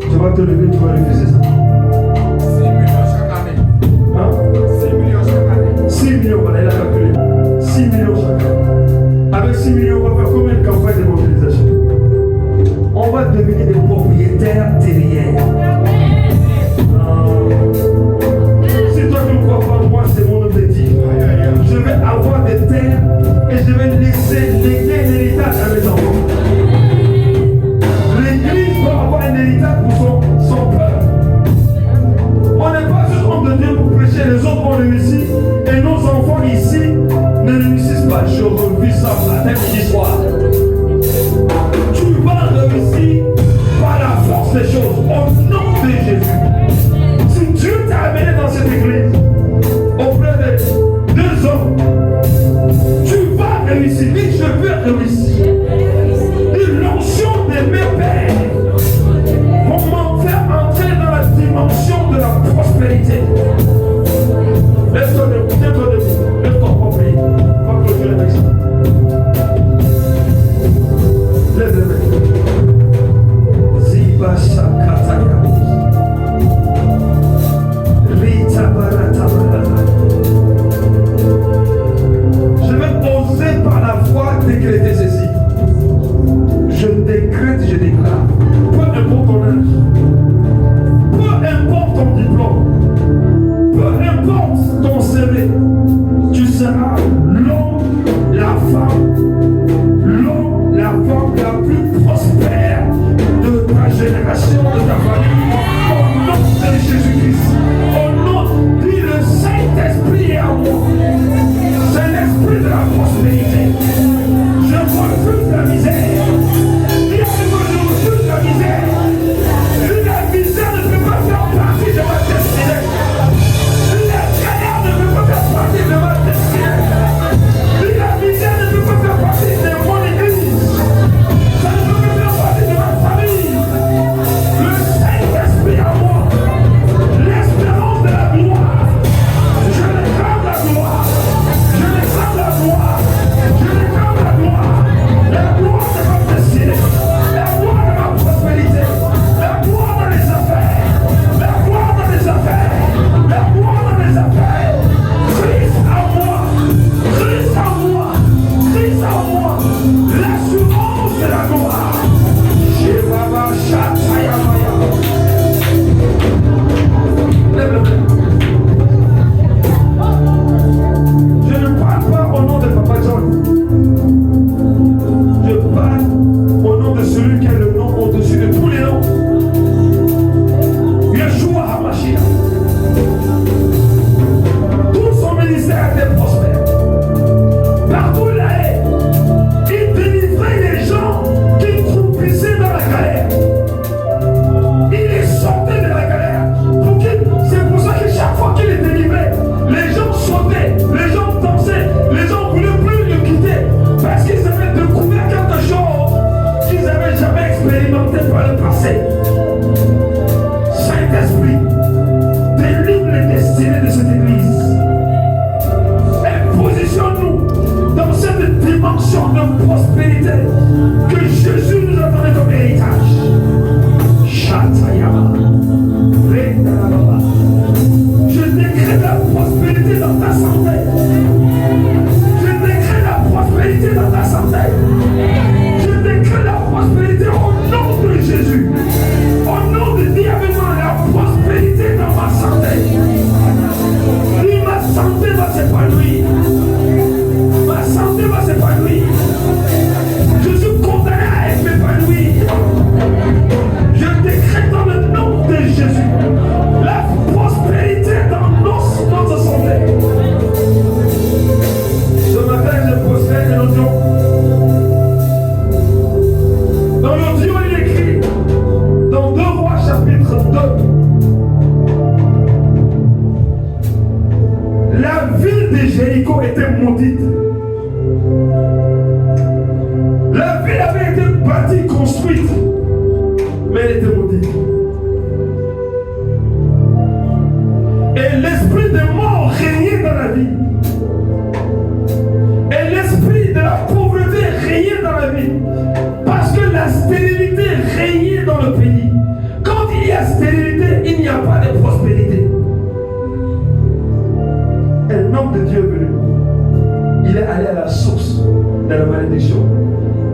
Tu vas te lever, tu vas refuser ça. 6 millions chaque année. Hein? 6 millions chaque année. 6 millions, voilà, il a calculé. 6 millions chaque année. Avec 6 millions, on va faire combien de campagnes de mobilisation? On va devenir des propriétaires terriens. Si toi tu ne crois pas, moi c'est mon objectif. Je vais avoir des terres et je vais laisser léguer un héritage à mes enfants. L'église doit avoir un héritage pour son peuple. On n'est pas juste homme de Dieu pour prêcher, les autres vont réussir et nos enfants ici ne réussissent pas. Je revis ça matin, midi, soir. Tu vas réussir par la force des choses au nom de Jésus. Si Dieu t'a amené dans cette église auprès de 2 hommes, tu vas réussir. Dis je veux réussir. Dis l'onction de mes pères vont m'en faire entrer dans la dimension de la prospérité. Lève-toi debout, lève-toi debout, lève-toi pour prier. On va clôturer avec ça. Lève les mains. Ziba Shakataya. Rita Barata. Je vais oser par la foi décréter ceci. Je décrète, je déclare. Peu importe ton âge, peu importe ton diplôme, peu importe ton CV, tu seras l'homme, la femme la plus prospère de ta génération, de ta famille, au nom de Jésus-Christ. Au nom, dis le Saint-Esprit est à moi. C'est l'esprit de la prospérité. Je refuse la misère. Dis à moi, je refuse la misère. Dis la misère ne peut pas faire partie de ma destinée. Dis la galère ne peut pas faire partie de ma destinée. Dis la misère ne peut pas faire partie de mon église. si de la pauvreté régnait dans la ville, parce que la stérilité régnait dans le pays, quand il y a stérilité, il n'y a pas de prospérité. Un homme de Dieu est venu. Il est allé à la source de la malédiction.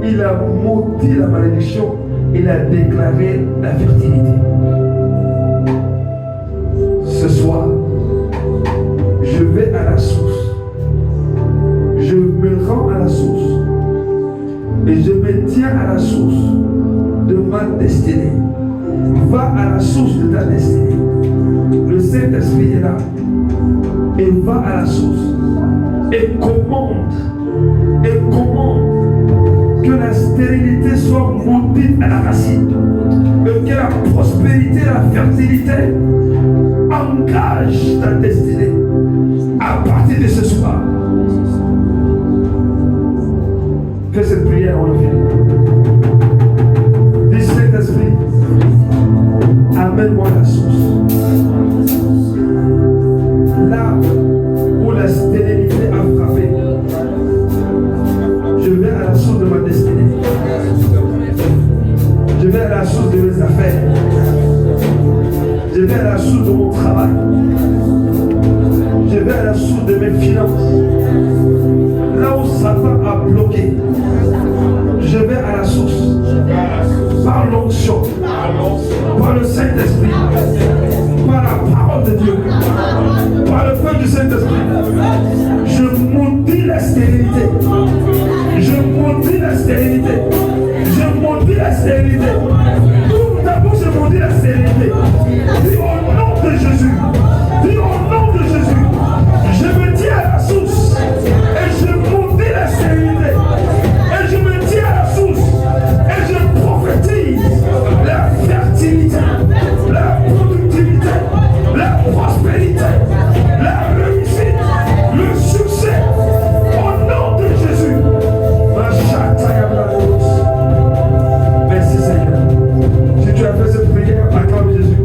Il a maudit la malédiction. Il a déclaré la fertilité. Ce soir, je vais à la source. Je me rends à la source. Et je me tiens à la source de ma destinée. Va à la source de ta destinée. Le Saint-Esprit est là. Et va à la source. Et commande que la stérilité soit maudite à la racine. Et que la prospérité et la fertilité engagent ta destinée. À partir de ce soir, fais cette prière, on le fait. Dis Saint-Esprit, amène-moi à la source. Là où la stérilité a frappé, je vais à la source de ma destinée. Je vais à la source de mes affaires. Je vais à la source de mon travail. Je vais à la source de mes finances. Là où Satan a bloqué, je vais à la source. Par l'onction, par le Saint-Esprit, par la parole de Dieu, par le feu du Saint-Esprit. Je maudis la stérilité. Je maudis la stérilité. Je maudis la stérilité. Tout d'abord, je maudis la stérilité. Dis au nom de Jésus. Dis au nom de Jésus. Je me tiens à la source. Et je maudis la stérilité. Et je me tiens à la source. Et je prophétise la fertilité, la productivité, la prospérité, la réussite, le succès. Au nom de Jésus. Merci Seigneur. Si tu as fait cette prière, acclame Jésus.